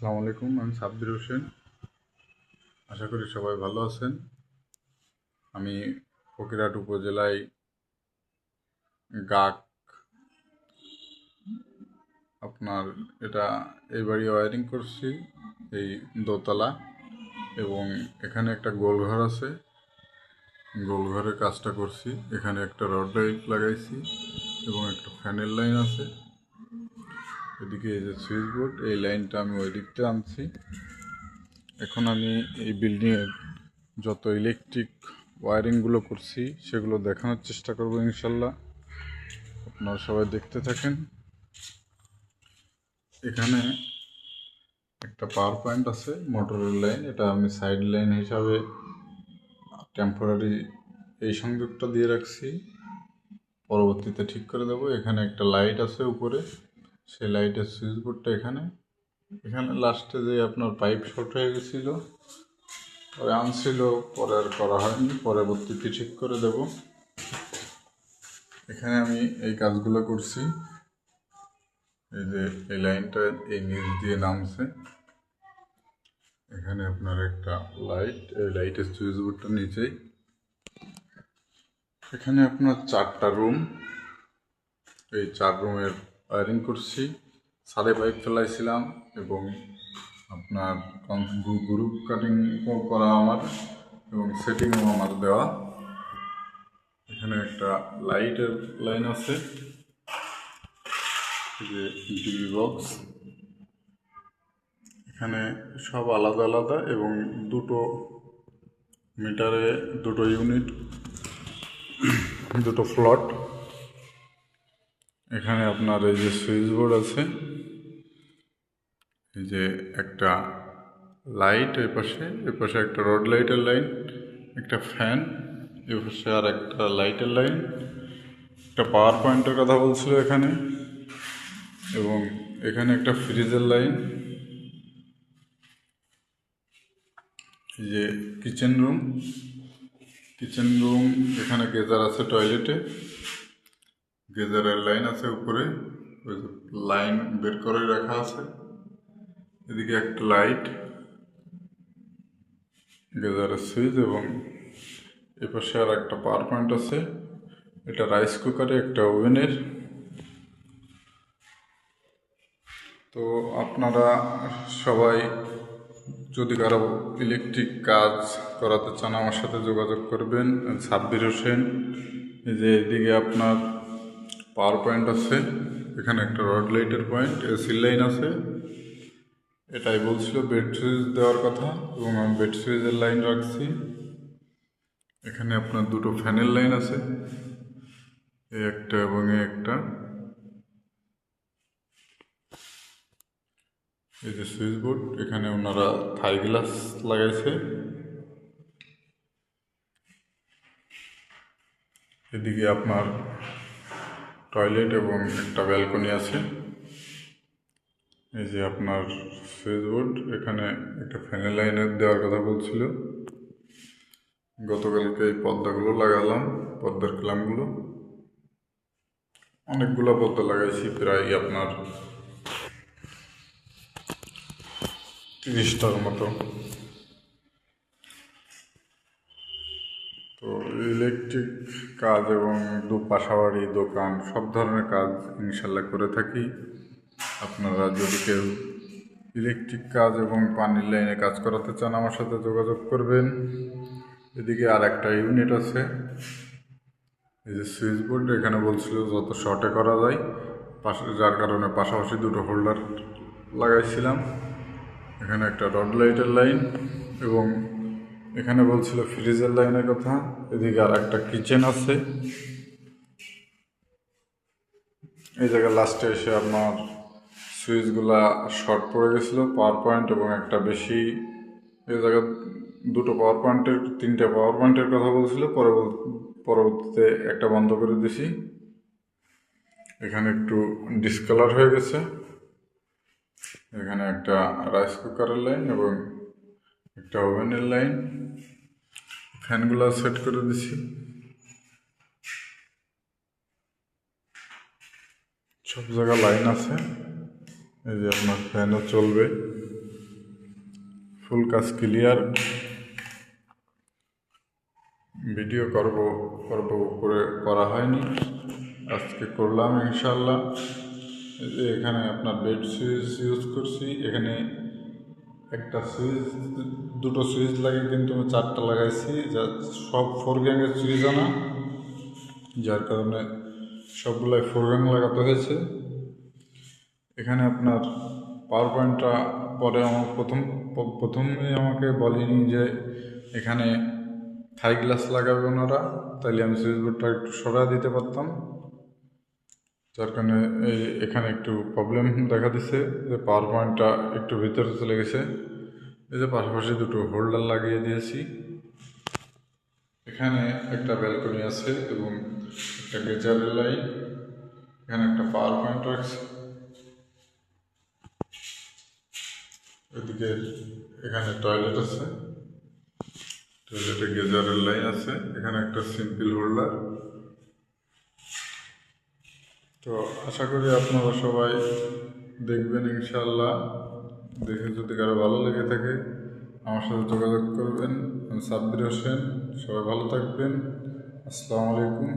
আসসালামু আলাইকুম, আমি সাব্বির হোসেন। আশা করি সবাই ভালো আছেন। আমি ফকিরহাট উপজেলায় গাক আপনার এটা এই বাড়ি ওয়ারিং করছি, এই দোতলা, এবং এখানে একটা গোলঘর আছে, গোলঘরের কাজটা করছি। এখানে একটা রড লাইট লাগাইছি এবং একটা ফ্যানের লাইন আছে। এদিকে এই যে সুইচ বোর্ড, এই লাইনটা আমি ওই দিকতে আনছি। এখন আমি এই বিল্ডিংয়ের যত ইলেকট্রিক ওয়ারিংগুলো করছি সেগুলো দেখানোর চেষ্টা করব ইনশাল্লাহ। আপনারা সবাই দেখতে থাকেন। এখানে একটা পাওয়ার পয়েন্ট আছে, মোটরের লাইন। এটা আমি সাইড লাইন হিসাবে টেম্পোরারি এই সংযোগটা দিয়ে রাখছি, পরবর্তীতে ঠিক করে দেবো। এখানে একটা লাইট আছে উপরে, সেই লাইটের সুইচ বোর্ডটা এখানে। এখানে লাস্টে যে আপনার পাইপ শর্ট হয়ে গেছিলো, পরে আনছিল, পরে আর করা হয়নি, পরবর্তীতে ঠিক করে দেব। এখানে আমি এই কাজগুলো করছি। এই যে এই লাইনটা এই নিচ দিয়ে নামছে, এখানে আপনার একটা লাইট, এই লাইটের সুইচ বোর্ডটা নিচেই। এখানে আপনার 4টা রুম, এই 4 রুমের ওয়ারিং করছি। সাড়ে পাইপ ফেলাইছিলাম এবং আপনার গ্রুপ কাটিং করা আমার, এবং সেটিংও আমার দেওয়া। এখানে একটা লাইটের লাইন আছে, যে টিভি বক্স। এখানে সব আলাদা আলাদা এবং দুটো মিটারে দুটো ইউনিট, দুটো ফ্লট। এখানে আপনার এই যে সুইচ বোর্ড আছে, এই যে একটা লাইট এপাশে একটা রড লাইটের লাইন, একটা ফ্যান, এপাশে আর একটা লাইটের লাইন, একটা পাওয়ার পয়েন্টের কথা বলছিল এখানে, এবং এখানে একটা ফ্রিজের লাইন। এই যে কিচেন রুম, এখানে গেজার আছে টয়লেটে, গেজারের লাইন আছে উপরে, ওই লাইন বের করে রাখা আছে। এদিকে একটা লাইট, গেজারের সুইচ, এবং এপাশে আর একটা পাওয়ার পয়েন্ট আছে। এটা রাইস কুকারে, একটা ওভেনের। তো আপনারা সবাই যদি কারো ইলেকট্রিক কাজ করাতে চান আমার সাথে যোগাযোগ করবেন। সাব্বির হোসেন। এই যে এদিকে আপনার পাওয়ার পয়েন্ট আছে, এখানে একটা রড লাইটের পয়েন্ট, এসি লাইন আছে। এটাই বলছিল বেড সুইচ দেওয়ার কথা, এবং আমি বেড সুইচের লাইন রাখছি। এখানে আপনার দুটো ফ্যানের লাইন আছে, এই একটা এবং এই একটা। এই যে সুইচ বোর্ড, এখানে ওনারা থাই গ্লাস লাগাইছে। এদিকে আপনার টয়লেট এবং একটা ব্যালকনি আছে। এই যে আপনার সুইচ বোর্ড, এখানে একটা ফ্যানের লাইনের দেওয়ার কথা বলছিল। গতকালকে এই পর্দাগুলো লাগালাম, পর্দার ক্লামগুলো, অনেকগুলো পর্দা লাগাইছি, প্রায় আপনার 30টার মতো। তো ইলেকট্রিক কাজ এবং পাশাবাড়ি দোকান সব ধরনের কাজ ইনশাল্লাহ করে থাকি। আপনারা যদি কেউ ইলেকট্রিক কাজ এবং পানির লাইনে কাজ করাতে চান আমার সাথে যোগাযোগ করবেন। এদিকে আর একটা ইউনিট আছে, এই যে সুইচ বোর্ড, এখানে বলছিল যত শর্টে করা যায়, যার কারণে পাশাপাশি দুটো হোল্ডার লাগাইছিলাম। এখানে একটা রড লাইটের লাইন, এবং এখানে বলছিল ফ্রিজের লাইনের কথা। এদিকে আর একটা কিচেন আছে। এই জায়গায় লাস্টে এসে আপনার সুইচগুলা শর্ট পড়ে গেছিলো, পাওয়ার পয়েন্ট এবং একটা বেশি। এই জায়গায় দুটো পাওয়ার পয়েন্টের, 3টে পাওয়ার পয়েন্টের কথা বলছিল, পরবর্তীতে একটা বন্ধ করে দিছি। এখানে একটু ডিসকালার হয়ে গেছে। এখানে একটা রাইস কুকারের লাইন এবং একটা ওভেনের লাইন। ফ্যানগুলো সেট করে দিছি, সব জায়গায় লাইন আছে। এই যে আপনার ফ্যানও চলবে। ফুল কাজ ক্লিয়ার। ভিডিও করব করে করা হয়নি, আজকে করলাম ইনশাল্লাহ। এই যে এখানে আপনার বেড সুইচ ইউজ করছি, এখানে একটা সুইচ, দুটো সুইচ লাগে কিন্তু আমি 4টা লাগাইছি, যা সব 4 গ্যাংয়ের সুইচ আনা, যার কারণে সবগুলাই 4 গ্যাং লাগাতে হয়েছে। এখানে আপনার পাওয়ার পয়েন্টটা পরে আমার প্রথমে আমাকে বলেনি যে এখানে থাই গ্লাস লাগাবে ওনারা, তাইলে আমি সুইচ বোর্ডটা একটু সরাই দিতে পারতাম। যার কারণে এখানে একটু প্রবলেম দেখা দিছে যে পাওয়ার পয়েন্টটা একটু ভিতরে চলে গেছে। এই যে পাশাপাশি দুটো হোল্ডার লাগিয়ে দিয়েছি। এখানে একটা ব্যালকনি আছে এবং একটা গেজারের লাইন, এখানে একটা পাওয়ার পয়েন্ট রাখছি। এদিকে এখানে টয়লেট আছে, টয়লেটে গেজারের লাইন আছে, এখানে একটা সিম্পল হোল্ডার। তো আশা করি আপনারা সবাই দেখবেন ইনশাল্লাহ। দেখে যদি কারো ভালো লেগে থাকে আমার সাথে যোগাযোগ করবেন। আমি সাব্বির হোসেন, সবাই ভালো থাকবেন। আসসালামু আলাইকুম।